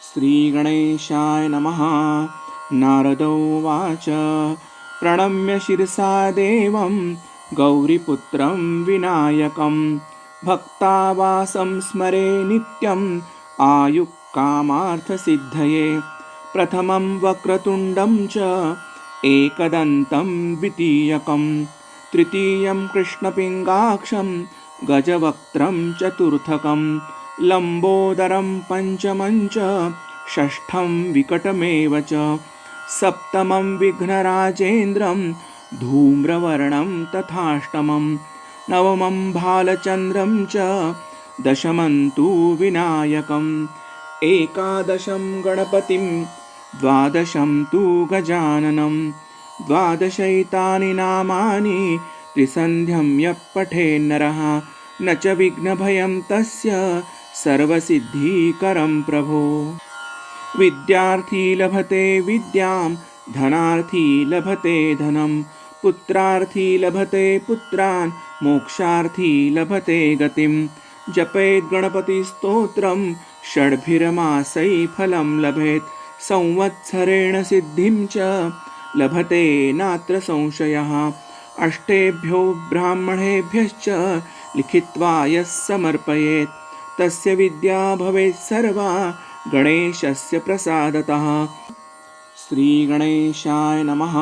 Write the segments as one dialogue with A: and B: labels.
A: श्रीगणेशाय नमः। नारदोवाच प्रणम्य शिरसा देवं गौरीपुत्रं विनायकं भक्तावासं स्मरे नित्यम् आयुक्कामार्थसिद्धये। प्रथमं वक्रतुण्डं च एकदन्तं द्वितीयकं तृतीयं कृष्णपिङ्गाक्षं गजवक्त्रं चतुर्थकं लम्बोदरं पञ्चमं च षष्ठं विकटमेव च सप्तमं विघ्नराजेन्द्रं धूम्रवर्णं तथाष्टमं नवमं भालचन्द्रं च दशमं तु विनायकम् एकादशं गणपतिं द्वादशं तु गजाननं द्वादशैतानि नामानि त्रिसन्ध्यं यः पठेन्नरः न च विघ्नभयं तस्य सर्वसिद्धिकरं प्रभो। विद्यार्थी लभते विद्यां धनार्थी लभते धनं पुत्रार्थी लभते पुत्रान् मोक्षार्थी लभते गतिं जपेत् गणपतिस्तोत्रं षड्भिर्मासैः फलं लभेत् संवत्सरेण सिद्धिं च लभते नात्र संशयः। अष्टेभ्यो ब्राह्मणेभ्यश्च लिखित्वा यः समर्पयेत् तस्य विद्या भवेत् सर्वा गणेशस्य प्रसादतः। श्रीगणेशाय नमः।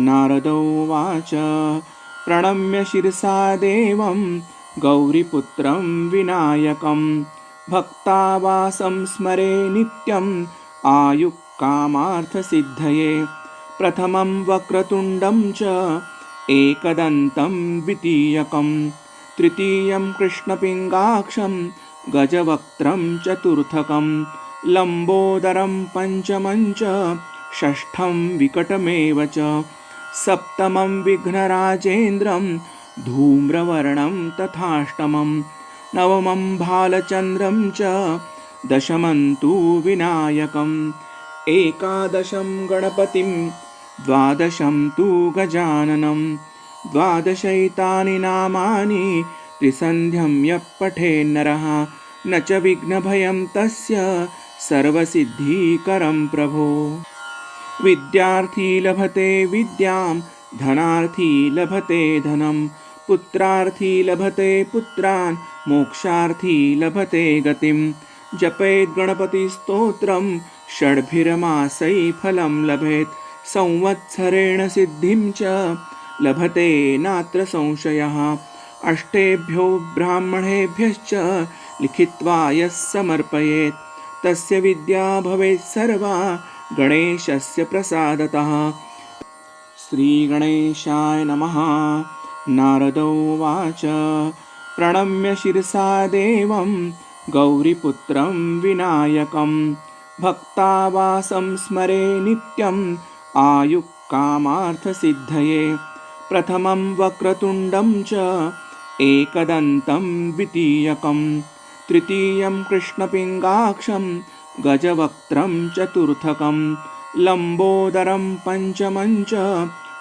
A: नारदोवाच प्रणम्य शिरसा देवं गौरीपुत्रं विनायकं भक्तावासं स्मरे नित्यम् आयुक्कामार्थसिद्धये। प्रथमं वक्रतुण्डं च एकदन्तं द्वितीयकं तृतीयं कृष्णपिङ्गाक्षं गजवक्त्रं चतुर्थकं लम्बोदरं पञ्चमं च षष्ठं विकटमेव च सप्तमं विघ्नराजेन्द्रं धूम्रवर्णं तथाष्टमं नवमं भालचन्द्रं च दशमं तु विनायकम् एकादशं गणपतिं द्वादशं तु गजाननं द्वादशैतानि नामानि त्रिसन्ध्यं यः पठेन्नरः न च विघ्नभयं तस्य सर्वसिद्धिकरं प्रभो। विद्यार्थी लभते विद्यां धनार्थी लभते धनं पुत्रार्थी लभते पुत्रान् मोक्षार्थी लभते गतिं जपेत् गणपतिस्तोत्रं षड्भिर्मासैः फलं लभेत् संवत्सरेण सिद्धिं च लभते नात्र संशयः। अष्टेभ्यो ब्राह्मणेभ्यश्च लिखित्वा यः समर्पयेत् तस्य विद्या भवेत् सर्वा गणेशस्य प्रसादतः। श्रीगणेशाय नमः। नारदोवाच प्रणम्य शिरसा देवं गौरीपुत्रं विनायकं भक्तावासं स्मरे नित्यम् आयुक्कामार्थसिद्धये। प्रथमं वक्रतुण्डं च एकदन्तं द्वितीयकं तृतीयं कृष्णपिङ्गाक्षं गजवक्त्रं चतुर्थकं लम्बोदरं पञ्चमं च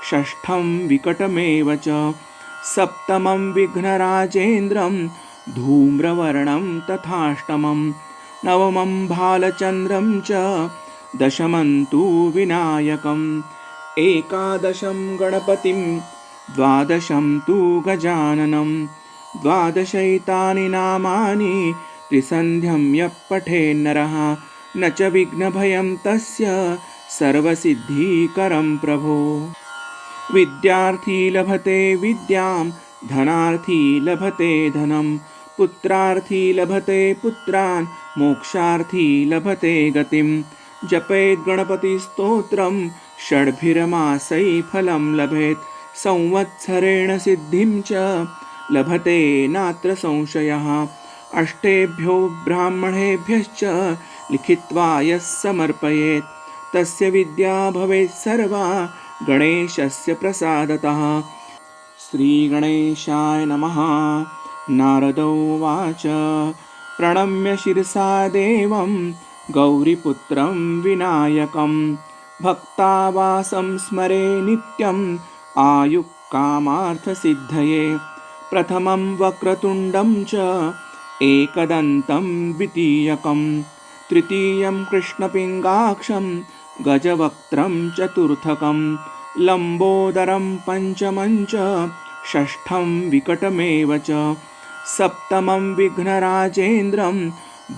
A: षष्ठं विकटमेव च सप्तमं विघ्नराजेन्द्रं धूम्रवर्णं तथाष्टमं नवमं भालचन्द्रं च दशमं तु विनायकम् एकादशं गणपतिं द्वादशं तु गजाननं द्वादशैतानि नामानि त्रिसन्ध्यं यः पठेन्नरः न च विघ्नभयं तस्य सर्वसिद्धिकरं प्रभो। विद्यार्थी लभते विद्यां धनार्थी लभते धनं पुत्रार्थी लभते पुत्रान् मोक्षार्थी लभते गतिं जपेत् गणपतिस्तोत्रं षड्भिर्मासैः फलं लभेत् संवत्सरेण सिद्धिं च लभते नात्र संशयः। अष्टेभ्यो ब्राह्मणेभ्यश्च लिखित्वा यः समर्पयेत् तस्य विद्या भवेत् सर्वा गणेशस्य प्रसादतः। श्रीगणेशाय नमः। नारदोवाच प्रणम्य शिरसा देवं गौरीपुत्रं विनायकं भक्तावासं स्मरे नित्यम् आयुक्कामार्थसिद्धये। प्रथमं वक्रतुण्डं च एकदन्तं द्वितीयकं तृतीयं कृष्णपिङ्गाक्षं गजवक्त्रं चतुर्थकं लम्बोदरं पञ्चमं च षष्ठं विकटमेव च सप्तमं विघ्नराजेन्द्रं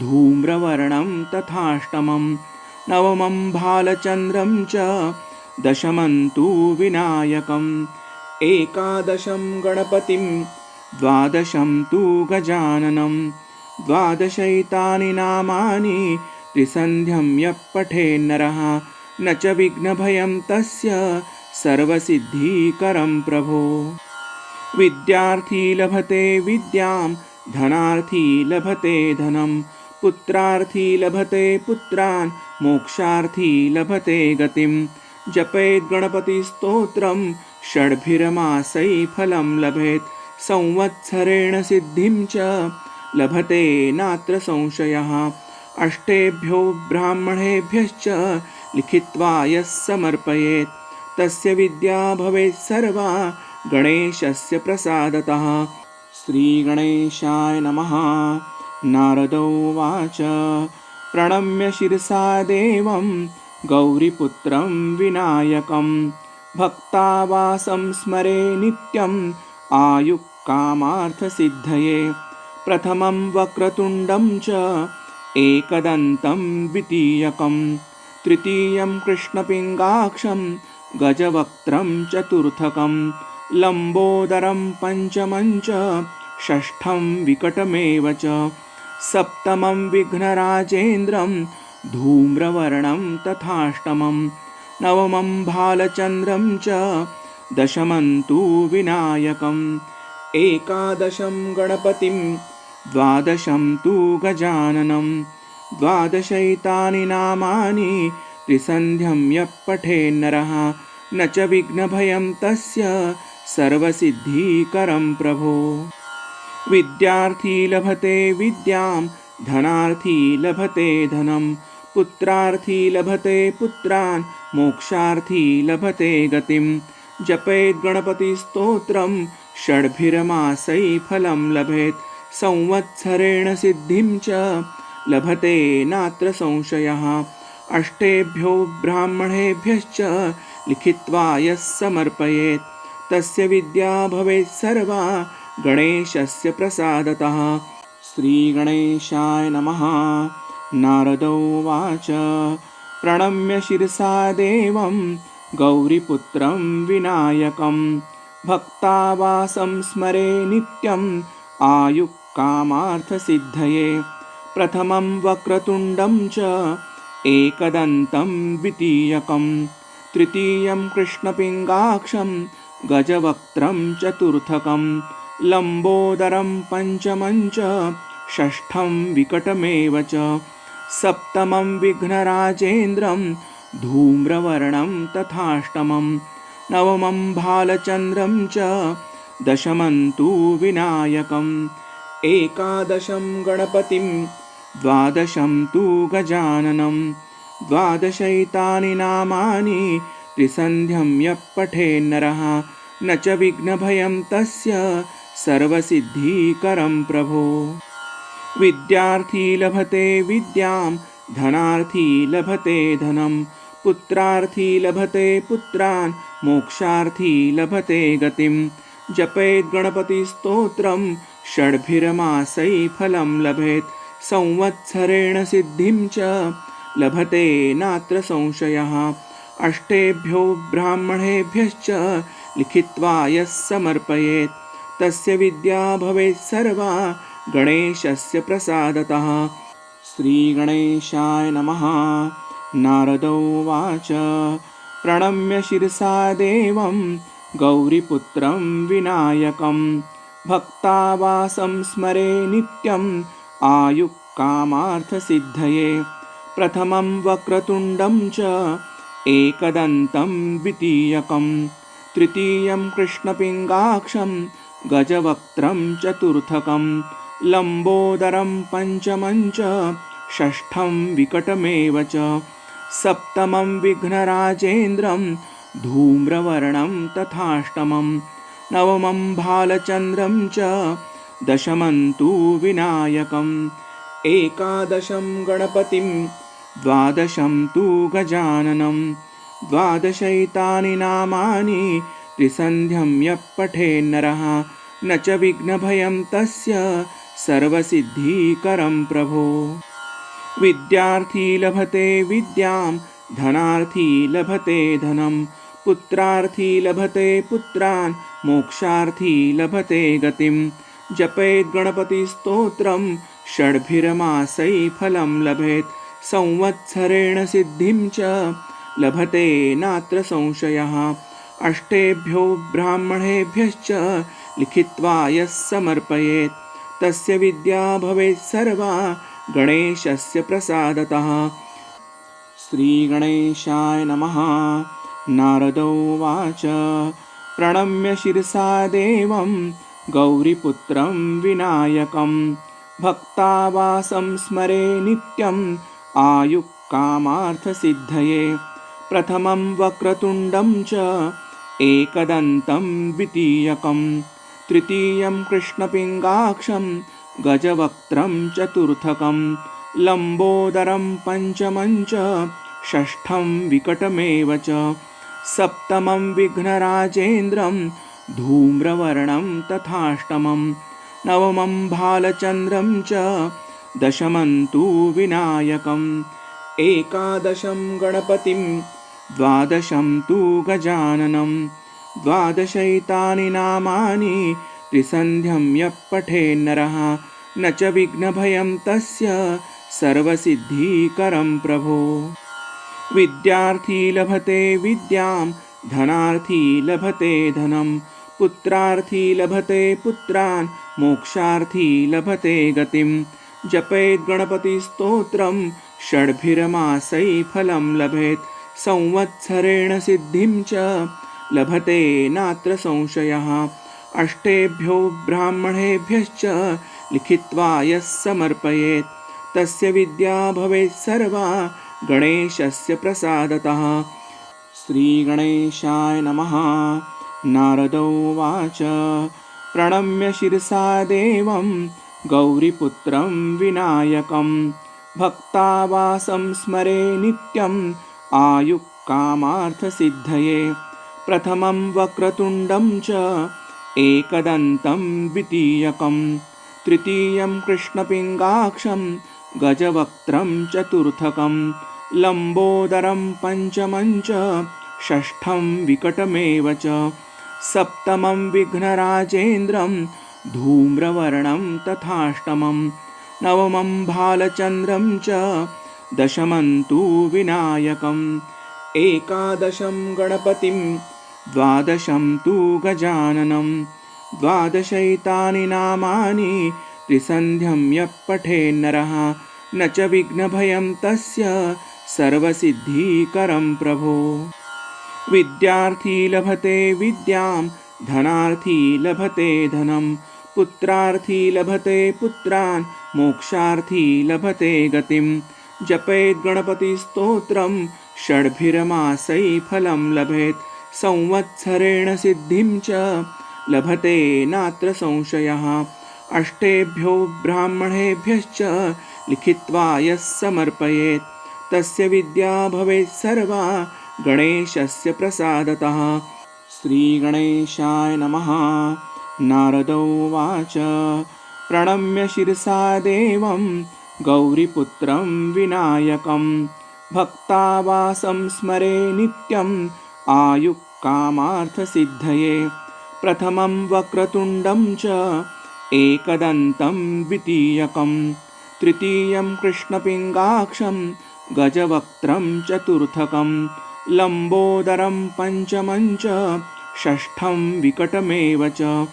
A: धूम्रवर्णं तथाष्टमं नवमं भालचन्द्रं च दशमं तु विनायकम् एकादशं गणपतिं द्वादशं तु गजाननं द्वादशैतानि नामानि त्रिसन्ध्यं यः पठेन्नरः न च विघ्नभयं तस्य सर्वसिद्धिकरं प्रभो। विद्यार्थी लभते विद्यां धनार्थी लभते धनं पुत्रार्थी लभते पुत्रान् मोक्षार्थी लभते गतिं जपेत् गणपतिस्तोत्रं षड्भिर्मासैः फलं लभेत् संवत्सरेण सिद्धिं च लभते नात्र संशयः अष्टेभ्यो ब्राह्मणेभ्यश्च लिखित्वा यः समर्पयेत् तस्य विद्या भवेत् सर्वा गणेशस्य प्रसादतः। श्रीगणेशाय नमः। नारदोवाच प्रणम्य शिरसा देवं गौरीपुत्रं विनायकं भक्तावासं स्मरे नित्यम् आयुः कामार्थसिद्धये प्रथमं वक्रतुण्डं च एकदन्तं द्वितीयकं तृतीयं कृष्णपिङ्गाक्षं गजवक्त्रं चतुर्थकं लम्बोदरं पञ्चमं च षष्ठं विकटमेव च सप्तमं विघ्नराजेन्द्रं धूम्रवर्णं तथाष्टमं नवमं भालचन्द्रं च दशमं तु विनायकम् एकादशं गणपतिं द्वादशं तु गजाननं द्वादशैतानि नामानि त्रिसन्ध्यं यः पठेन्नरः न च विघ्नभयं तस्य सर्वसिद्धिकरं प्रभो। विद्यार्थी लभते विद्यां धनार्थी लभते धनं पुत्रार्थी लभते पुत्रान् मोक्षार्थी लभते गतिं जपेत् गणपतिस्तोत्रं षड्भिर्मासैः फलं लभेत् संवत्सरेण सिद्धिं च लभते नात्र संशयः अष्टेभ्यो ब्राह्मणेभ्यश्च लिखित्वा यः समर्पयेत् तस्य विद्या भवेत् सर्वा गणेशस्य प्रसादतः। श्रीगणेशाय नमः। नारदोवाच प्रणम्य शिरसा देवं गौरीपुत्रं विनायकं भक्तावासं स्मरे नित्यम् आयुः कामार्थसिद्धये प्रथमं वक्रतुण्डं च एकदन्तं द्वितीयकं तृतीयं कृष्णपिङ्गाक्षं गजवक्त्रं चतुर्थकं लम्बोदरं पञ्चमं च षष्ठं विकटमेव च सप्तमं विघ्नराजेन्द्रं धूम्रवर्णं तथाष्टमं नवमं भालचन्द्रं च दशमं तु विनायकम् एकादशं गणपतिं द्वादशं तु गजाननं द्वादशैतानि नामानि त्रिसन्ध्यं यः पठेन्नरः न च विघ्नभयं तस्य सर्वसिद्धिकरं प्रभो। विद्यार्थी लभते विद्यां धनार्थी लभते धनं पुत्रार्थी लभते पुत्रान् मोक्षार्थी लभते गतिं जपेत् गणपतिस्तोत्रं षड्भिर्मासैः फलं लभेत् संवत्सरेण सिद्धिं च लभते नात्र संशयः अष्टेभ्यो ब्राह्मणेभ्यश्च लिखित्वा यः समर्पयेत् तस्य विद्या भवेत् सर्वा गणेशस्य प्रसादतः। श्रीगणेशाय नमः। नारदोवाच प्रणम्य शिरसा देवं गौरीपुत्रं विनायकं भक्तावासं स्मरे नित्यम् आयुः कामार्थसिद्धये प्रथमं वक्रतुण्डं च एकदन्तं द्वितीयकं तृतीयं कृष्णपिङ्गाक्षं गजवक्त्रं चतुर्थकं लम्बोदरं पञ्चमं च षष्ठं विकटमेव च सप्तमं विघ्नराजेन्द्रं धूम्रवर्णं तथाष्टमं नवमं भालचन्द्रं च दशमं तु विनायकम् एकादशं गणपतिं द्वादशं तु गजाननं द्वादशैतानि नामानि त्रिसन्ध्यं यः पठेन्नरः न च विघ्नभयं तस्य सर्वसिद्धिकरं प्रभो। विद्यार्थी लभते विद्यां धनार्थी लभते धनं पुत्रार्थी लभते पुत्रान् मोक्षार्थी लभते गतिं जपेत् गणपतिस्तोत्रं षड्भिर्मासै फलं लभेत् संवत्सरेण सिद्धिं च लभते नात्र संशयः अष्टेभ्यो ब्राह्मणेभ्यश्च लिखित्वा यः समर्पयेत् तस्य विद्या भवेत् सर्वा गणेशस्य प्रसादतः। श्रीगणेशाय नमः। नारदोवाच प्रणम्य शिरसा देवं गौरीपुत्रं विनायकं भक्तावासं स्मरे नित्यम् आयुक्कामार्थसिद्धये प्रथमं वक्रतुण्डं च एकदन्तं द्वितीयकं तृतीयं कृष्णपिङ्गाक्षं गजवक्त्रं चतुर्थकं लम्बोदरं पञ्चमं च षष्ठं विकटमेव च सप्तमं विघ्नराजेन्द्रं धूम्रवर्णं तथाष्टमं नवमं भालचन्द्रं च दशमं तु विनायकम् एकादशं गणपतिं द्वादशं तु गजाननं द्वादशैतानि नामानि त्रिसन्ध्यं यः पठेन्नरः न च विघ्नभयं तस्य सर्वसिद्धिकरं प्रभो। विद्यार्थी लभते विद्यां धनार्थी लभते धनं पुत्रार्थी लभते पुत्रान् मोक्षार्थी लभते गतिं जपेत् गणपतिस्तोत्रं षड्भिर्मासै फलं लभेत् संवत्सरेण सिद्धिं च लभते नात्र संशयः अष्टेभ्यो ब्राह्मणेभ्यश्च लिखित्वा यः समर्पयेत् तस्य विद्या भवेत् सर्वा गणेशस्य प्रसादतः। श्रीगणेशाय नमः। नारदोवाच प्रणम्य शिरसा देवं गौरीपुत्रं विनायकं भक्तावासं स्मरे नित्यम् आयुक्कामार्थसिद्धये प्रथमं वक्रतुण्डं च एकदन्तं द्वितीयकं तृतीयं कृष्णपिङ्गाक्षं गजवक्त्रं चतुर्थकं लम्बोदरं पञ्चमं च षष्ठं विकटमेव च सप्तमं विघ्नराजेन्द्रं धूम्रवर्णं तथाष्टमं नवमं भालचन्द्रं च दशमं तु विनायकम् एकादशं गणपतिं द्वादशं तु गजाननं द्वादशैतानि नामानि त्रिसन्ध्यं यः पठेन्नरः न च विघ्नभयं तस्य सर्वसिद्धिकरं प्रभो। विद्यार्थी लभते विद्यां धनार्थी लभते धनं पुत्रार्थी लभते पुत्रान् मोक्षार्थी लभते गतिं जपेत् गणपतिस्तोत्रं षड्भिर्मासै फलं लभेत् संवत्सरेण सिद्धिं च लभते नात्र संशयः अष्टेभ्यो ब्राह्मणेभ्यश्च लिखित्वा यः समर्पयेत् तस्य विद्या भवेत् सर्वा गणेशस्य प्रसादतः। श्रीगणेशाय नमः। नारदोवाच प्रणम्य शिरसा देवं गौरीपुत्रं विनायकं भक्तावासं स्मरे नित्यम् आयुक्कामार्थसिद्धये प्रथमं वक्रतुण्डं च एकदन्तं द्वितीयकं तृतीयं कृष्णपिङ्गाक्षं गजवक्त्रं चतुर्थकं लम्बोदरं पञ्चमं च षष्ठं विकटमेव च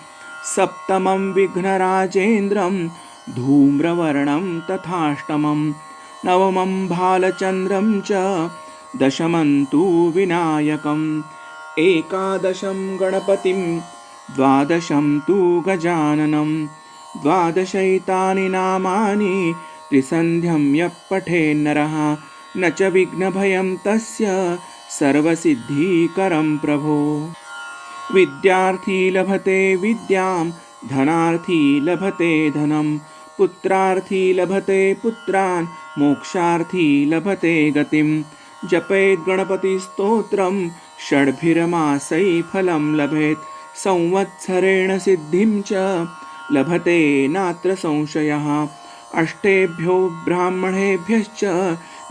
A: सप्तमं विघ्नराजेन्द्रं धूम्रवर्णं तथाष्टमं नवमं भालचन्द्रं च दशमं तु विनायकम् एकादशं गणपतिं द्वादशं तु गजाननं द्वादशैतानि नामानि त्रिसन्ध्यं यः पठेन्नरः न च विघ्नभयं तस्य सर्वसिद्धिकरं प्रभो। विद्यार्थी लभते विद्यां धनार्थी लभते धनं पुत्रार्थी लभते पुत्रान् मोक्षार्थी लभते गतिं जपेत् गणपतिस्तोत्रं षड्भिर्मासै फलं लभेत् संवत्सरेण सिद्धिं च लभते नात्र संशयः अष्टेभ्यो ब्राह्मणेभ्यश्च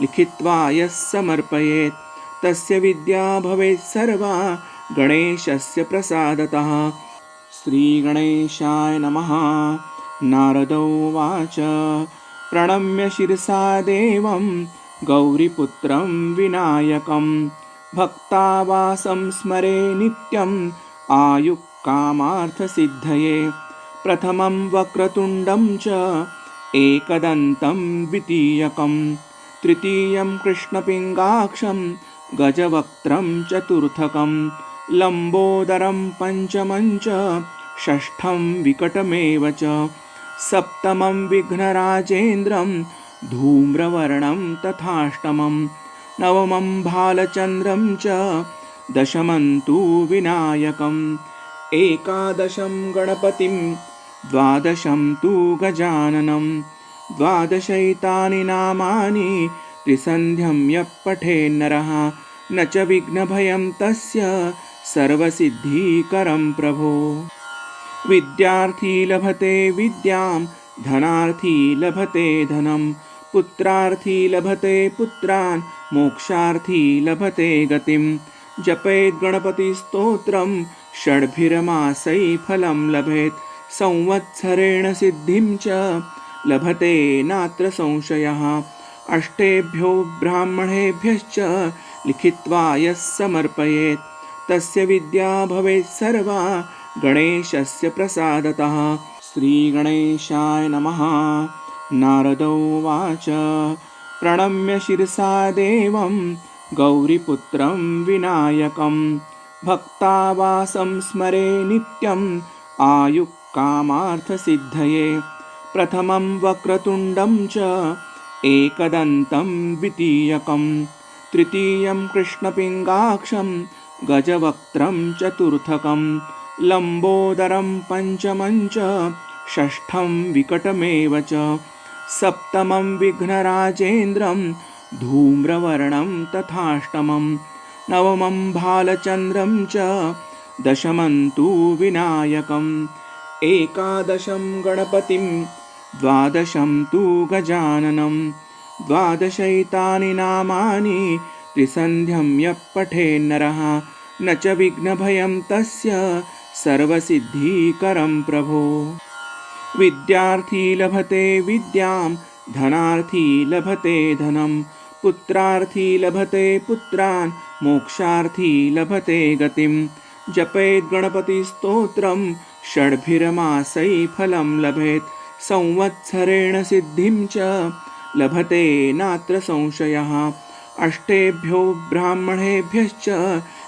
A: लिखित्वा यः समर्पयेत् तस्य विद्या भवेत् सर्वा गणेशस्य प्रसादतः। श्रीगणेशाय नमः। नारदोवाच प्रणम्य शिरसा देवं गौरीपुत्रं विनायकं भक्तावासं स्मरे नित्यम् आयुक्कामार्थसिद्धये प्रथमं वक्रतुण्डं च एकदन्तं द्वितीयकं तृतीयं कृष्णपिङ्गाक्षं गजवक्त्रं चतुर्थकं लम्बोदरं पञ्चमं च षष्ठं विकटमेव च सप्तमं विघ्नराजेन्द्रं धूम्रवर्णं तथाष्टमं नवमं भालचन्द्रं च दशमं तु विनायकम् एकादशं गणपतिं द्वादशं तु गजाननं द्वादशैतानि नामानि त्रिसन्ध्यं यः पठेन्नरः न च विघ्नभयं तस्य सर्वसिद्धिकरं प्रभो। विद्यार्थी लभते विद्यां धनार्थी लभते धनं पुत्रार्थी लभते पुत्रान् मोक्षार्थी लभते गतिं जपेत् गणपतिस्तोत्रं षड्भिर्मासै फलं लभेत् संवत्सरेण सिद्धिं च लभते नात्र संशयः अष्टेभ्यो ब्राह्मणेभ्यश्च लिखित्वा यः समर्पयेत् तस्य विद्या भवेत् सर्वा गणेशस्य प्रसादतः। श्रीगणेशाय नमः। नारदोवाच प्रणम्य शिरसा देवं गौरीपुत्रं विनायकं भक्तावासं स्मरे नित्यम् आयुक्कामार्थसिद्धये प्रथमं वक्रतुण्डं च एकदन्तं द्वितीयकं तृतीयं कृष्णपिङ्गाक्षं गजवक्त्रं चतुर्थकं लम्बोदरं पञ्चमं च षष्ठं विकटमेव च सप्तमं विघ्नराजेन्द्रं धूम्रवर्णं तथाष्टमं नवमं भालचन्द्रं च दशमं तु विनायकम् एकादशं गणपतिं द्वादशं तु गजाननं द्वादशैतानि नामानि त्रिसन्ध्यं यः पठेन्नरः न च विघ्नभयं तस्य सर्वसिद्धिकरं प्रभो। विद्यार्थी लभते विद्यां धनार्थी लभते धनं पुत्रार्थी लभते पुत्रान् मोक्षार्थी लभते गतिं जपेत् गणपतिस्तोत्रं षड्भिर्मासै फलं लभेत् संवत्सरेण सिद्धिं च लभते नात्र संशयः अष्टेभ्यो ब्राह्मणेभ्यश्च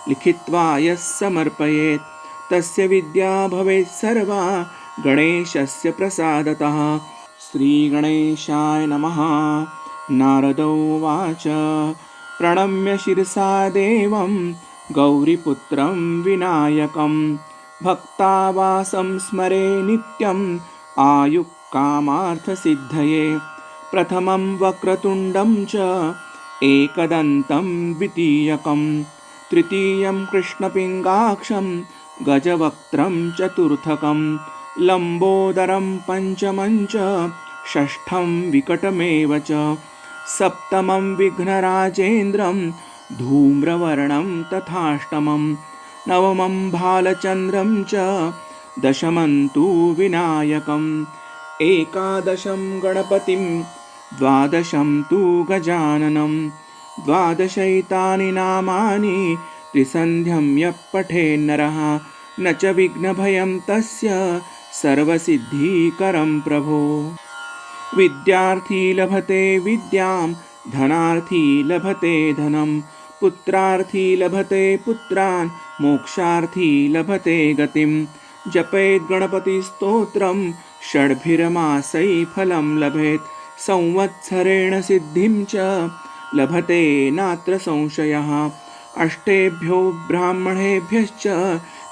A: लिखित्वा यः समर्पयेत् तस्य विद्या भवेत् सर्वा गणेशस्य प्रसादतः। श्रीगणेशाय नमः। नारदोवाच प्रणम्य शिरसा देवं गौरीपुत्रं विनायकं भक्तावासं स्मरे नित्यम् आयुक्कामार्थसिद्धये प्रथमं वक्रतुण्डं च एकदन्तं द्वितीयकं तृतीयं कृष्णपिङ्गाक्षं गजवक्त्रं चतुर्थकं लम्बोदरं पञ्चमं च षष्ठं विकटमेव च सप्तमं विघ्नराजेन्द्रं धूम्रवर्णं तथाष्टमं नवमं भालचन्द्रं च दशमं तु विनायकम् एकादशं गणपतिं द्वादशं तु गजाननं द्वादशैतानि नामानि त्रिसन्ध्यं यः पठेन्नरः न च विघ्नभयं तस्य सर्वसिद्धिकरं प्रभो। विद्यार्थी लभते विद्यां धनार्थी लभते धनं पुत्रार्थी लभते पुत्रान् मोक्षार्थी लभते गतिं जपेत् गणपतिस्तोत्रं षड्भिर्मासै फलं लभेत् संवत्सरेण सिद्धिं च लभते नात्र संशयः अष्टेभ्यो ब्राह्मणेभ्यश्च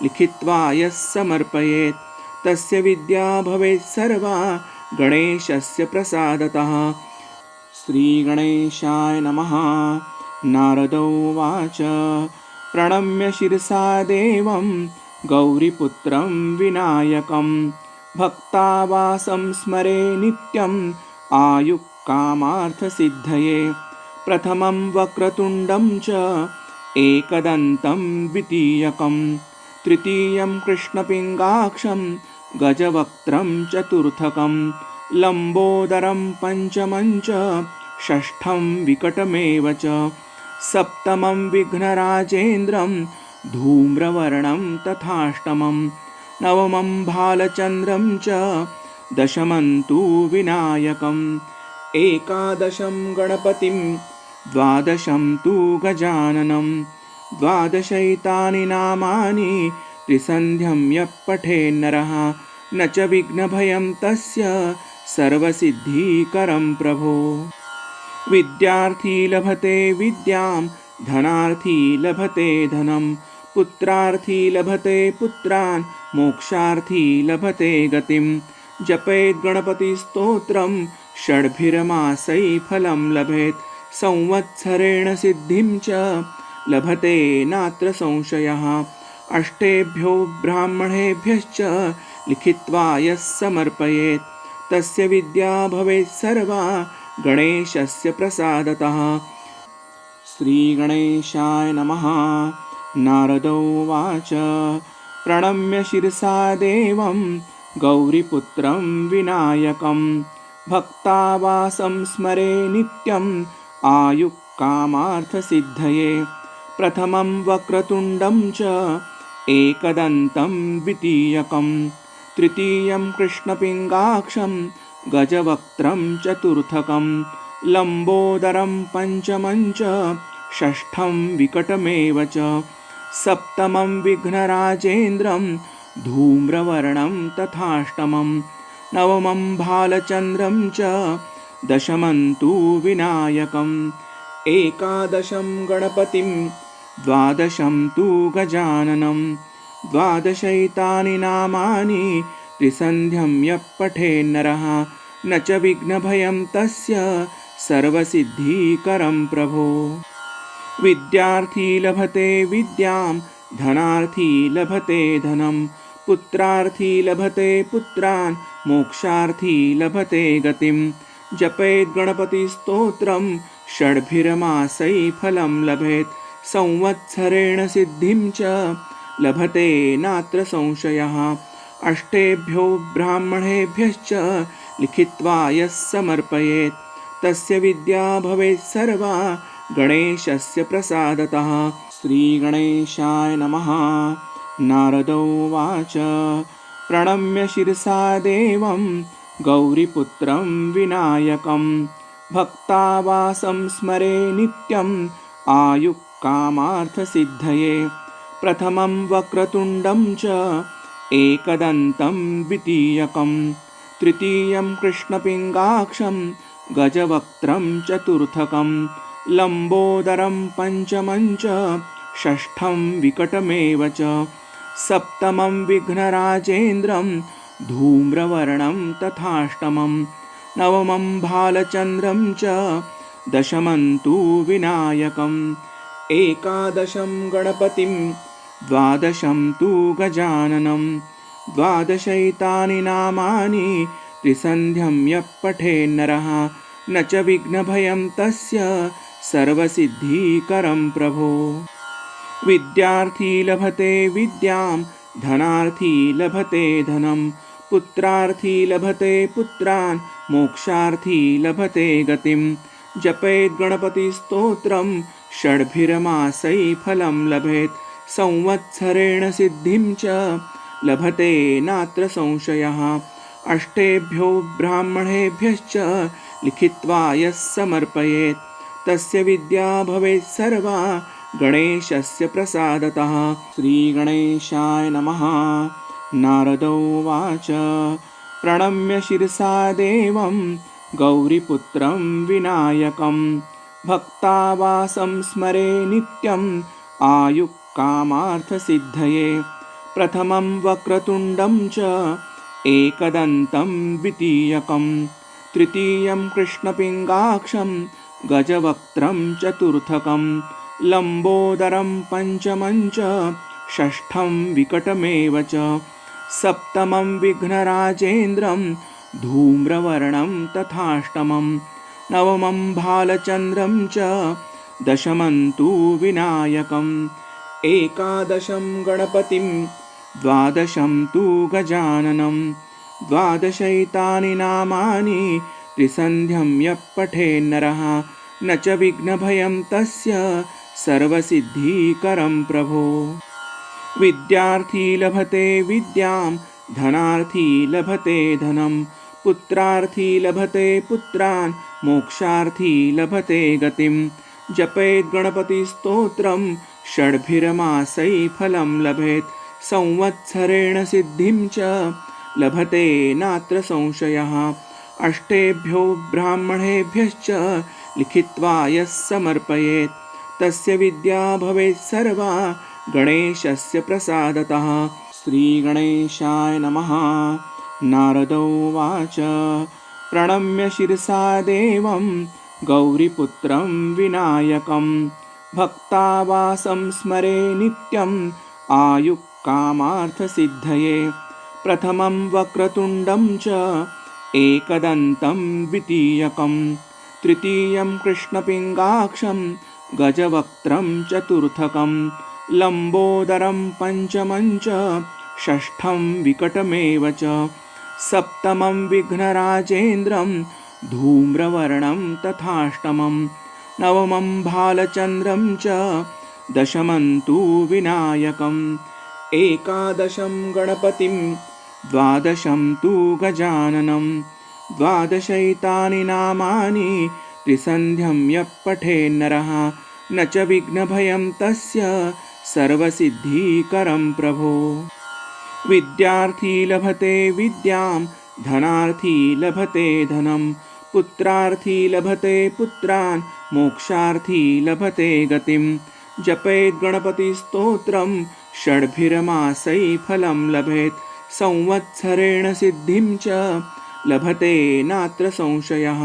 A: लिखित्वा यः समर्पयेत् तस्य विद्या भवेत् सर्वा गणेशस्य प्रसादतः। श्रीगणेशाय नमः। नारदोवाच प्रणम्य शिरसा देवं गौरीपुत्रं विनायकं भक्तावासं स्मरे नित्यम् आयुक्कामार्थसिद्धये। प्रथमं वक्रतुण्डं च एकदन्तं द्वितीयकं तृतीयं कृष्णपिङ्गाक्षं गजवक्त्रं चतुर्थकं लम्बोदरं पञ्चमं च षष्ठं विकटमेव च सप्तमं विघ्नराजेन्द्रं धूम्रवर्णं तथाष्टमं नवमं भालचन्द्रं च दशमं तु विनायकम् एकादशं गणपतिं द्वादशं तु गजाननं द्वादशैतानि नामानि त्रिसन्ध्यं यः पठेन्नरः न च विघ्नभयं तस्य सर्वसिद्धिकरं प्रभो। विद्यार्थी लभते विद्यां धनार्थी लभते धनं पुत्रार्थी लभते पुत्रान् मोक्षार्थी लभते गतिं जपेत् गणपतिस्तोत्रं षड्भिर्मासै फलं लभेत् संवत्सरेण सिद्धिं च लभते नात्र संशयः। अष्टेभ्यो ब्राह्मणेभ्यश्च लिखित्वा यः समर्पयेत् तस्य विद्या भवेत् सर्वा गणेशस्य प्रसादतः। श्रीगणेशाय नमः। नारदोवाच प्रणम्य शिरसा देवं गौरीपुत्रं विनायकं भक्तावासं स्मरे नित्यम् आयुक्कामार्थसिद्धये। प्रथमं वक्रतुण्डं च एकदन्तं द्वितीयकं तृतीयं कृष्णपिङ्गाक्षं गजवक्त्रं चतुर्थकं लम्बोदरं पञ्चमं च षष्ठं विकटमेव च सप्तमं विघ्नराजेन्द्रं धूम्रवर्णं तथाष्टमं नवमं भालचन्द्रं च दशमं तु विनायकम् एकादशं गणपतिं द्वादशं तु गजाननं द्वादशैतानि नामानि त्रिसन्ध्यं यः पठेन्नरः न च विघ्नभयं तस्य सर्वसिद्धिकरं प्रभो। विद्यार्थी लभते विद्यां धनार्थी लभते धनं पुत्रार्थी लभते पुत्रान् मोक्षार्थी लभते गतिं जपेत् गणपतिस्तोत्रं षड्भिर्मासै फलं लभेत् संवत्सरेण सिद्धिं च लभते नात्र संशयः। अष्टेभ्यो ब्राह्मणेभ्यश्च लिखित्वा यः समर्पयेत् तस्य विद्या भवेत् सर्वा गणेशस्य प्रसादतः। श्रीगणेशाय नमः। नारदोवाच प्रणम्य शिरसा देवं गौरीपुत्रं विनायकं भक्तावासं स्मरे नित्यम् आयुक्कामार्थसिद्धये। प्रथमं वक्रतुण्डं च एकदन्तं द्वितीयकं तृतीयं कृष्णपिङ्गाक्षं गजवक्त्रं चतुर्थकं लम्बोदरं पञ्चमं च षष्ठं विकटमेव च सप्तमं विघ्नराजेन्द्रं धूम्रवर्णं तथाष्टमं नवमं भालचन्द्रं च दशमं तु विनायकम् एकादशं गणपतिं द्वादशं तु गजाननं द्वादशैतानि नामानि त्रिसन्ध्यं यः पठेन्नरः न च विघ्नभयं तस्य सर्वसिद्धिकरं प्रभो। विद्यार्थी लभते विद्यां धनार्थी लभते धनं पुत्रार्थी लभते पुत्रान् मोक्षार्थी लभते गतिं जपेत् गणपतिस्तोत्रं षड्भिर्मासै फलं लभेत् संवत्सरेण सिद्धिं च लभते नात्र संशयः। अष्टेभ्यो ब्राह्मणेभ्यश्च लिखित्वा यः समर्पयेत् तस्य विद्या भवेत् सर्वा गणेशस्य प्रसादतः। श्रीगणेशाय नमः। नारदोवाच प्रणम्य शिरसा देवं गौरीपुत्रं विनायकं भक्तावासं स्मरे नित्यम् आयुक्कामार्थसिद्धये। प्रथमं वक्रतुण्डं च एकदन्तं द्वितीयकं तृतीयं कृष्णपिङ्गाक्षं गजवक्त्रं चतुर्थकं लम्बोदरं पञ्चमं च षष्ठं विकटमेव च सप्तमं विघ्नराजेन्द्रं धूम्रवर्णं तथाष्टमं नवमं भालचन्द्रं च दशमं तु विनायकम् एकादशं गणपतिं द्वादशं तु गजाननं द्वादशैतानि नामानि त्रिसन्ध्यं यः पठेन्नरः न च विघ्नभयं तस्य सर्वसिद्धिकरं प्रभो। विद्यार्थी लभते विद्यां धनार्थी लभते धनं पुत्रार्थी लभते पुत्रान् मोक्षार्थी लभते गतिं जपेत् गणपतिस्तोत्रं षड्भिर्मासै फलं लभेत् संवत्सरेण सिद्धिं च लभते नात्र संशयः अष्टेभ्यो ब्राह्मणेभ्यश्च लिखित्वा यः समर्पयेत् तस्य विद्या भवेत् सर्वा गणेशस्य प्रसादतः। श्रीगणेशाय नमः। नारदोवाच प्रणम्य शिरसा देवं गौरीपुत्रं विनायकं भक्तावासं स्मरे नित्यम् आयुक्कामार्थसिद्धये प्रथमं वक्रतुण्डं च एकदन्तं द्वितीयकं तृतीयं कृष्णपिङ्गाक्षं गजवक्त्रं चतुर्थकं लम्बोदरं पञ्चमं च षष्ठं विकटमेव च सप्तमं विघ्नराजेन्द्रं धूम्रवर्णं तथाष्टमं नवमं भालचन्द्रं च दशमं तु विनायकम् एकादशं गणपतिं द्वादशं तु गजाननं द्वादशैतानि नामानि त्रिसन्ध्यं यः पठेन्नरः न च विघ्नभयं तस्य सर्वसिद्धिकरं प्रभो। विद्यार्थी लभते विद्यां धनार्थी लभते धनं पुत्रार्थी लभते पुत्रान् मोक्षार्थी लभते गतिं जपेत् गणपतिस्तोत्रं षड्भिर्मासै फलं लभेत् संवत्सरेण सिद्धिं च लभते नात्र संशयः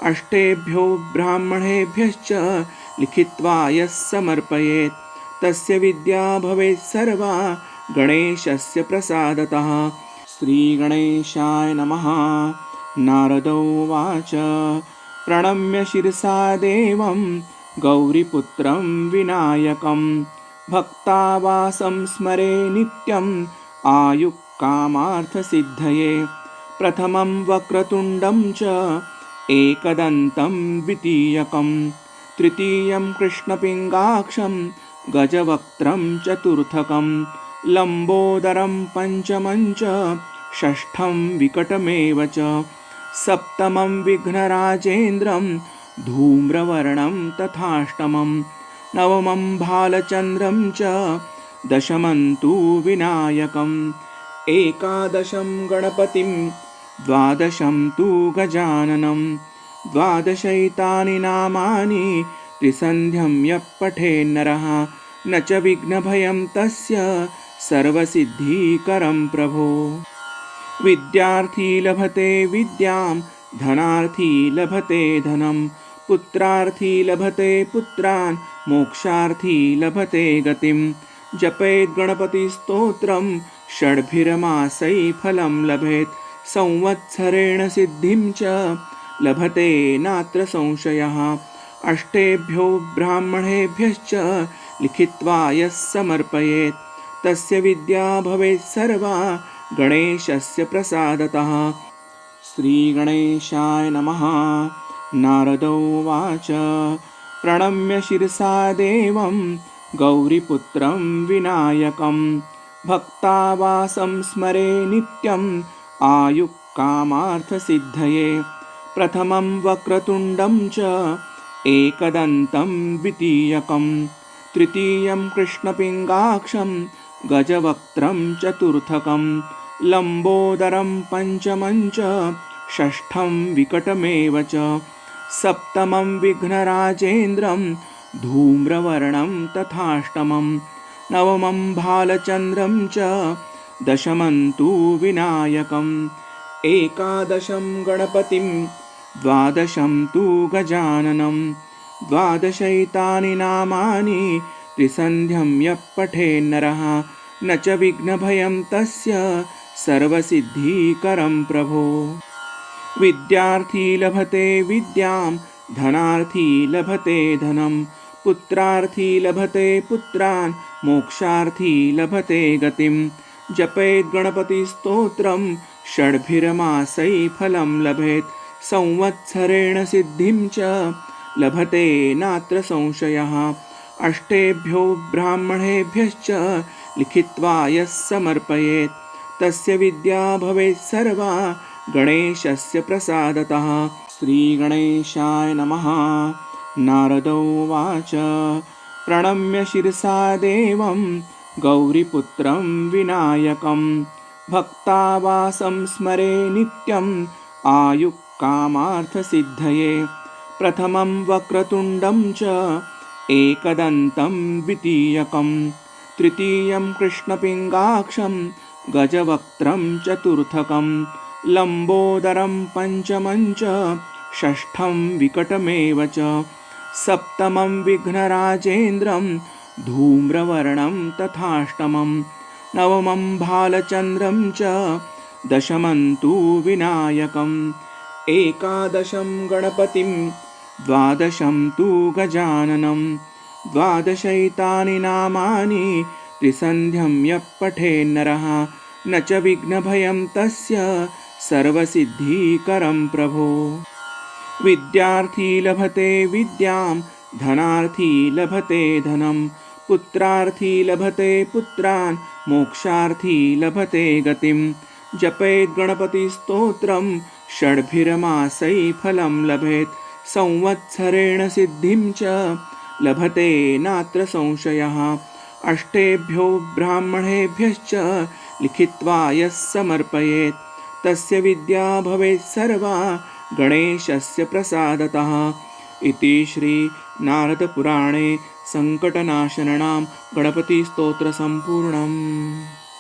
A: अष्टेभ्यो ब्राह्मणेभ्यश्च लिखित्वा यः समर्पयेत् तस्य विद्या भवेत् सर्वा गणेशस्य प्रसादतः। श्रीगणेशाय नमः। नारदोवाच प्रणम्य शिरसा देवं गौरीपुत्रं विनायकं भक्तावासं स्मरे नित्यम् आयुक्कामार्थसिद्धये प्रथमं वक्रतुण्डं च एकदन्तं द्वितीयकं तृतीयं कृष्णपिङ्गाक्षं गजवक्त्रं चतुर्थकं लम्बोदरं पञ्चमं च षष्ठं विकटमेव च सप्तमं विघ्नराजेन्द्रं धूम्रवर्णं तथाष्टमं नवमं भालचन्द्रं च दशमं तु विनायकम् एकादशं गणपतिं द्वादशं तु गजाननं द्वादशैतानि नामानि त्रिसन्ध्यं यः पठेन्नरः न च विघ्नभयं तस्य सर्वसिद्धिकरं प्रभो। विद्यार्थी लभते विद्यां धनार्थी लभते धनं पुत्रार्थी लभते पुत्रान् मोक्षार्थी लभते गतिं जपेत् गणपतिस्तोत्रं षड्भिर्मासै फलं लभेत् संवत्सरेण सिद्धिं च लभते नात्र संशयः अष्टेभ्यो ब्राह्मणेभ्यश्च लिखित्वा यः समर्पयेत् तस्य विद्या भवेत् सर्वा गणेशस्य प्रसादतः। श्रीगणेशाय नमः। नारदोवाच प्रणम्य शिरसा देवं गौरीपुत्रं विनायकं भक्तावासं स्मरे नित्यम् आयुक्कामार्थसिद्धये प्रथमं वक्रतुण्डं च एकदन्तं द्वितीयकं तृतीयं कृष्णपिङ्गाक्षं गजवक्त्रं चतुर्थकं लम्बोदरं पञ्चमं च षष्ठं विकटमेव च सप्तमं विघ्नराजेन्द्रं धूम्रवर्णं तथाष्टमं नवमं भालचन्द्रं च दशमन्तु विनायकम् एकादशं गणपतिं द्वादशं तु गजाननं द्वादशैतानि नामानि त्रिसन्ध्यं यः पठेन्नरः न च विघ्नभयं तस्य सर्वसिद्धिकरं प्रभो। विद्यार्थी लभते विद्यां धनार्थी लभते धनं पुत्रार्थी लभते पुत्रान् मोक्षार्थी लभते गतिं जपेत् गणपतिस्तोत्रं षड्भिर्मासै फलं लभेत् संवत्सरेण सिद्धिं च लभते नात्र संशयः अष्टेभ्यो ब्राह्मणेभ्यश्च लिखित्वा यः समर्पयेत् तस्य विद्या भवेत् सर्वा गणेशस्य प्रसादतः। श्रीगणेशाय नमः। नारदोवाच प्रणम्य शिरसा देवं गौरीपुत्रं विनायकं भक्तावासं स्मरे नित्यम् आयुक्कामार्थसिद्धये प्रथमं वक्रतुण्डं च एकदन्तं द्वितीयकं तृतीयं कृष्णपिङ्गाक्षं गजवक्त्रं चतुर्थकं लम्बोदरं पञ्चमं च षष्ठं विकटमेव च सप्तमं विघ्नराजेन्द्रं धूम्रवर्णं तथाष्टमं नवमं भालचन्द्रं च दशमं तु विनायकम् एकादशं गणपतिं द्वादशं तु गजाननं द्वादशैतानि नामानि त्रिसन्ध्यं यः पठेन्नरः न च विघ्नभयं तस्य सर्वसिद्धिकरं प्रभो। विद्यार्थी लभते विद्यां धनार्थी लभते धनं पुत्रार्थी लभते पुत्रान् मोक्षार्थी लभते गतिं जपेत् गणपतिस्तोत्रं षड्भिर्मासै फलं लभेत् संवत्सरेण सिद्धिं च लभते नात्र संशयः अष्टेभ्यो ब्राह्मणेभ्यश्च लिखित्वा यः समर्पयेत् तस्य विद्या भवेत् सर्वा गणेशस्य प्रसादतः। इति श्री नारदपुराणे संकटनाशननां गणपतिस्तोत्रसम्पूर्णम्।